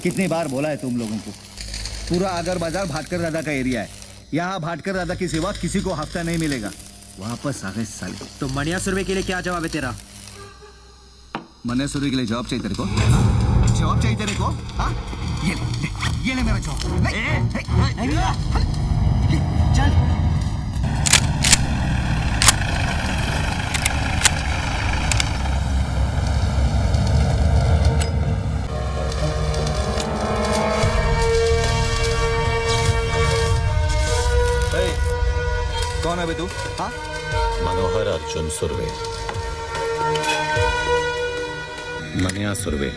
कितनी बार बोला है तुम लोगों को, पूरा आगर बाजार भाटकर दादा का एरिया है। यहाँ भाटकर दादा की सिवा किसी को हफ्ता नहीं मिलेगा। वापस आ गए साले। तो मनिया सुरवे के लिए क्या जवाब है तेरा? मनिया सुरवे के लिए जॉब चाहिए तेरे को? जॉब चाहिए तेरे को? हाँ? ये ले मेरा जॉब। चल। कौन है बे तू? हाँ? मनोहर अर्जुन सुरवे, मनिया सुरवे।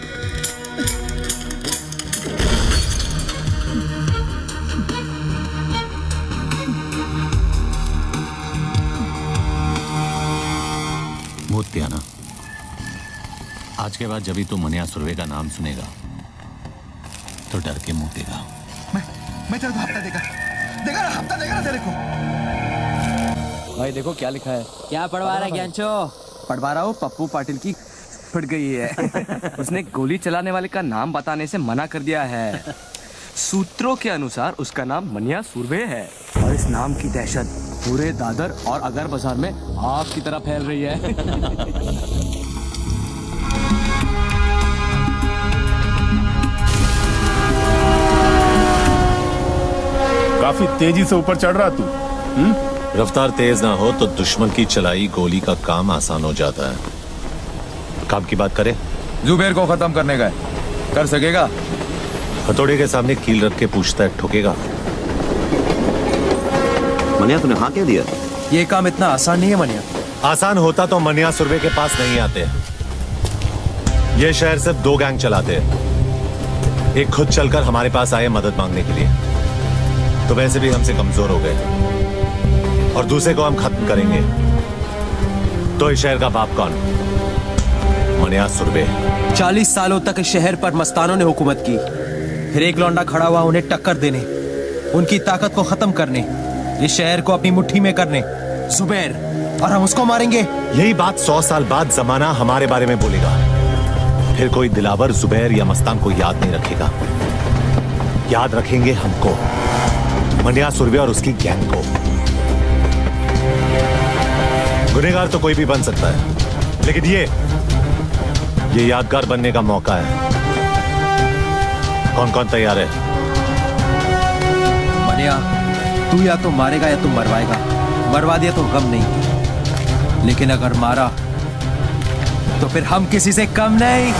भूत पियाना, आज के बाद जब भी तू मनिया सुरवे का नाम सुनेगा तो डर के मुंह देगा। मैं तेरे को हफ्ता देगा ना, हफ्ता देगा ना तेरे को। भाई देखो क्या लिखा है। क्या पढ़वा रहा है ज्ञानचो? पढ़वा रहा हूँ, पप्पू पाटिल की फट गई है। उसने गोली चलाने वाले का नाम बताने से मना कर दिया है। सूत्रों के अनुसार उसका नाम मनिया सुरवे है और इस नाम की दहशत पूरे दादर और अगर बाजार में आग की तरह फैल रही है। काफी तेजी से ऊपर चढ़ रहा तू। रफ्तार तेज ना हो तो दुश्मन की चलाई गोली का काम आसान हो जाता है। काम की बात करें? जुबेर को खत्म करने का है, कर सकेगा? हथौड़े के सामने कील रख के पूछता है, ठोकेगा? मनिया तूने हाँ कह दिया? ये काम इतना आसान नहीं है मनिया। आसान होता तो मनिया सुरवे के पास नहीं आते। ये शहर सिर्फ 2 गैंग चलाते हैं। एक खुद चलकर हमारे पास आए मदद मांगने के लिए, तो वैसे भी हमसे कमजोर हो गए, और दूसरे को हम खत्म करेंगे। तो इस शहर का बाप कौन? मनिया सुरवे। 40 सालों तक इस शहर पर मस्तानों ने हुकूमत की, फिर एक लौंडा खड़ा हुआ उन्हें टक्कर देने, उनकी ताकत को खत्म करने, इस शहर को अपनी मुट्ठी में करने। जुबैर, और हम उसको मारेंगे। यही बात 100 साल बाद जमाना हमारे बारे में बोलेगा। फिर कोई दिलावर जुबैर या मस्तान को याद नहीं रखेगा, याद रखेंगे हमको, मनिया सुरवे और उसकी गैंग को। गुनहगार तो कोई भी बन सकता है, लेकिन ये यादगार बनने का मौका है। कौन कौन तैयार है? मनिया, तू या तो मारेगा या तू मरवाएगा। मरवा दिया तो गम नहीं, लेकिन अगर मारा तो फिर हम किसी से कम नहीं।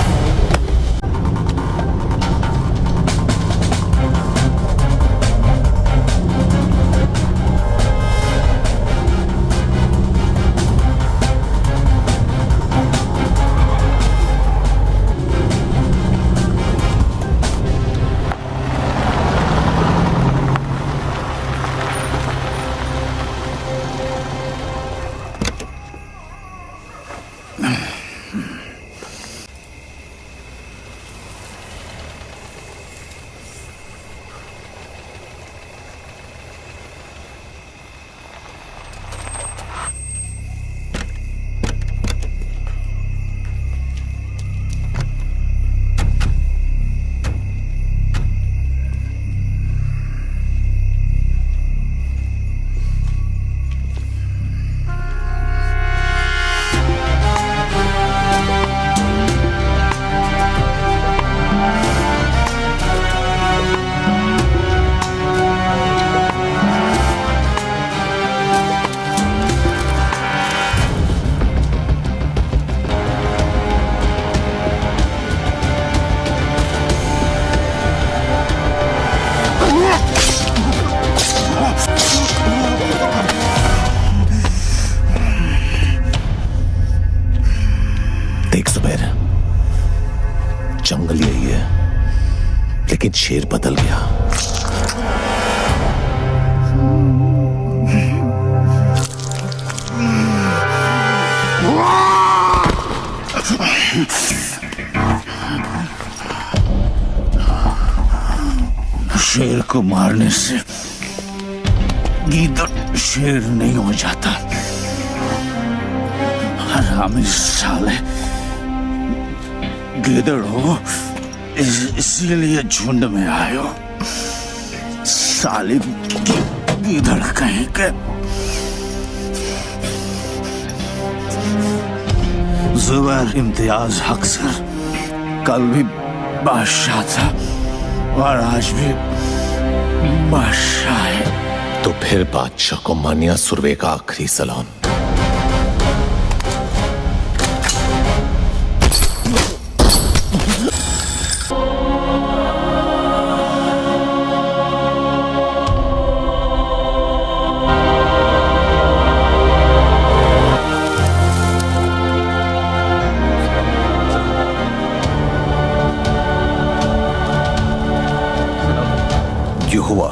जंगल यही है, लेकिन शेर बदल गया। शेर को मारने से गीदड़ शेर नहीं हो जाता। हरामी साले, गीदड़ हो इसीलिए झुंड में आयो, साले गीदड़ कहीं के। जुबैर इम्तियाज हक सर कल भी बादशाह था और आज भी बादशाह है। तो फिर बादशाह को मानिया सुरवे का आखिरी सलाम। जो हुआ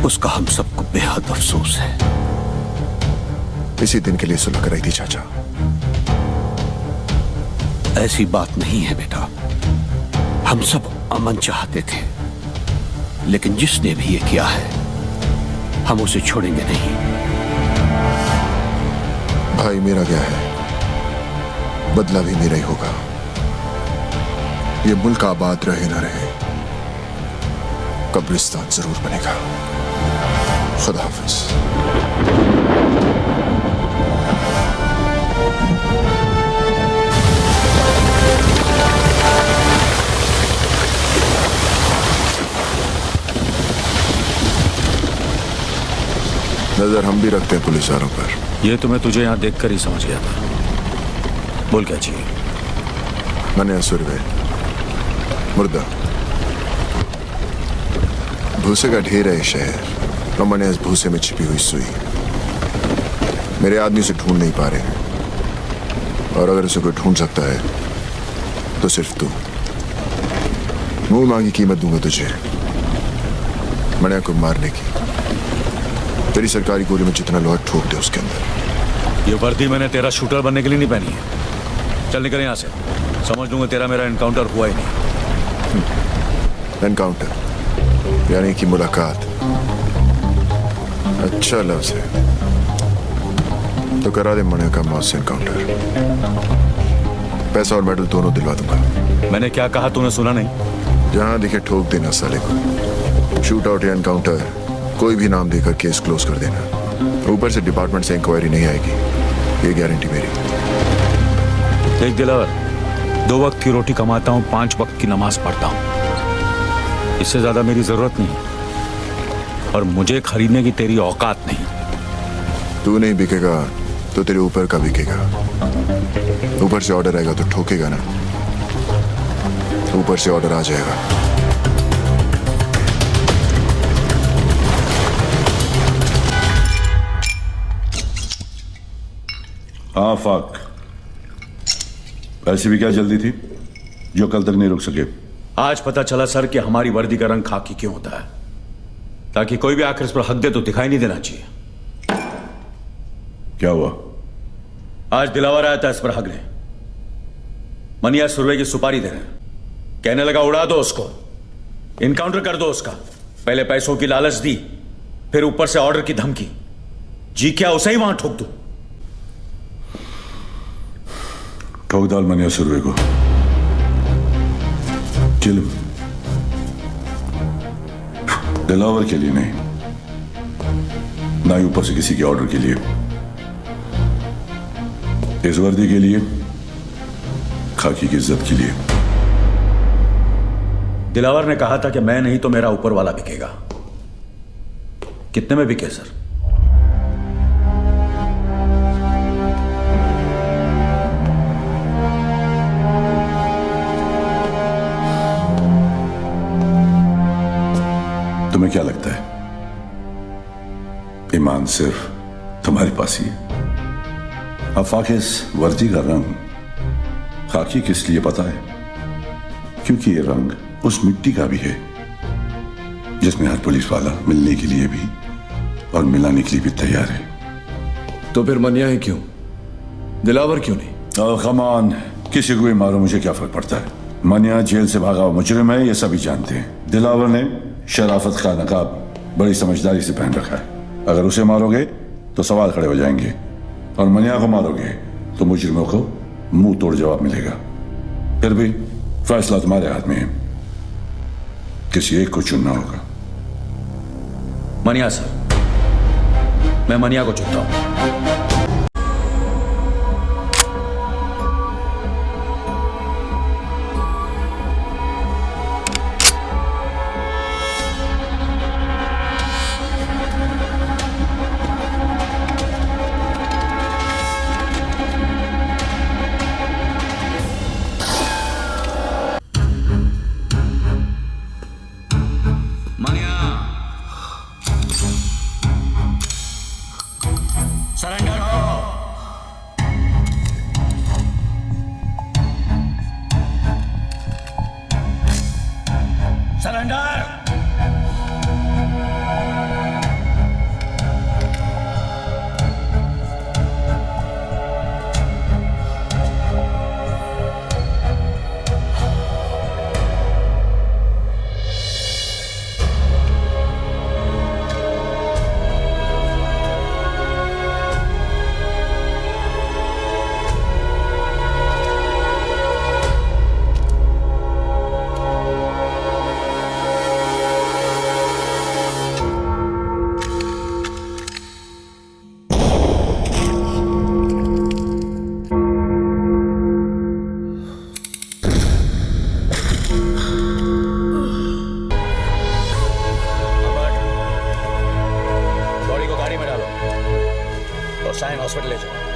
उसका हम सबको बेहद अफसोस है। इसी दिन के लिए सुलह कराई थी चाचा। ऐसी बात नहीं है बेटा, हम सब अमन चाहते थे, लेकिन जिसने भी ये किया है हम उसे छोड़ेंगे नहीं। भाई मेरा क्या है, बदला भी मेरा ही होगा। ये मुल्क आबाद रहे ना रहे, कब्रिस्तान जरूर बनेगा। खुदा हाफिज। नजर हम भी रखते हैं पुलिस वालों पर। ये तो मैं तुझे यहाँ देखकर ही समझ गया था। बोल क्या चाहिए? मनिया सुरवे मुर्दा, भूसे का ढेर है शहर, और मैंने इस भूसे में छिपी हुई सुई। मेरे आदमी उसे ढूंढ नहीं पा रहे, और अगर उसे कोई ढूंढ सकता है तो सिर्फ तू। मुंह मांगी कीमत दूंगा तुझे मनिया को मारने की। तेरी सरकारी गोली में जितना लोहा ठोक दे उसके अंदर। ये वर्दी मैंने तेरा शूटर बनने के लिए नहीं पहनी है। चल निकल यहाँ से, समझ लूंगा तेरा मेरा एनकाउंटर हुआ ही नहीं। एनकाउंटर यानी कि मुलाकात। अच्छा लफ्ज है, तो करा दे मनिया का मौत से एनकाउंटर। पैसा और मेडल दोनों दिलवा दूंगा। मैंने क्या कहा तूने सुना नहीं? जहां दिखे ठोक देना साले को। शूट आउट या एनकाउंटर, कोई भी नाम देकर केस क्लोज कर देना। ऊपर से डिपार्टमेंट से इंक्वायरी नहीं आएगी, ये गारंटी मेरी। देख दिलावर, 2 वक्त की रोटी कमाता हूँ, 5 वक्त की नमाज पढ़ता हूँ। इससे ज्यादा मेरी जरूरत नहीं, और मुझे खरीदने की तेरी औकात नहीं। तू नहीं बिकेगा तो तेरे ऊपर का बिकेगा। ऊपर से ऑर्डर आएगा तो ठोकेगा ना। ऊपर से ऑर्डर आ जाएगा। हाँ फाक, ऐसी भी क्या जल्दी थी जो कल तक नहीं रुक सके? आज पता चला सर कि हमारी वर्दी का रंग खाकी क्यों होता है, ताकि कोई भी आखिर इस पर हक दे तो दिखाई नहीं देना चाहिए। क्या हुआ? आज दिलावर आया था इस पर हक ने। मनिया सुरवे की सुपारी दे रहे हैं, कहने लगा उड़ा दो उसको, इनकाउंटर कर दो उसका। पहले पैसों की लालच दी, फिर ऊपर से ऑर्डर की धमकी। जी क्या उसे ही वहां ठोक दूं? ठोक डाल मनिया सुरवे को। किल दिलावर के लिए नहीं, ना ही ऊपर से किसी के ऑर्डर के लिए। इस वर्दी के लिए, खाकी की इज्जत के लिए। दिलावर ने कहा था कि मैं नहीं तो मेरा ऊपर वाला बिकेगा। कितने में बिके सर? तुम्हें क्या लगता है ईमान सिर्फ तुम्हारे पास ही है? आफाक, इस वर्दी का रंग खाकी किस लिए पता है? क्योंकि ये रंग उस मिट्टी का भी है जिसमें हर पुलिस वाला मिलने के लिए भी और मिलाने के लिए भी तैयार है। तो फिर मनिया ही क्यों, दिलावर क्यों नहीं? कमान, किसी को भी मारो, मुझे क्या फर्क पड़ता है। मनिया जेल से भागा हुआ मुजरिम है, ये सभी जानते हैं। दिलावर ने शराफत का नकाब बड़ी समझदारी से पहन रखा है। अगर उसे मारोगे तो सवाल खड़े हो जाएंगे, और मनिया को मारोगे तो मुजरिमों को मुंह तोड़ जवाब मिलेगा। फिर भी फैसला तुम्हारे हाथ में है। किसी एक को चुनना होगा। मनिया सर, मैं मनिया को चुनता हूं। सरेंडर हो। सरेंडर। बॉडी को गाड़ी में डालो और साइन हॉस्पिटल ले जाओ।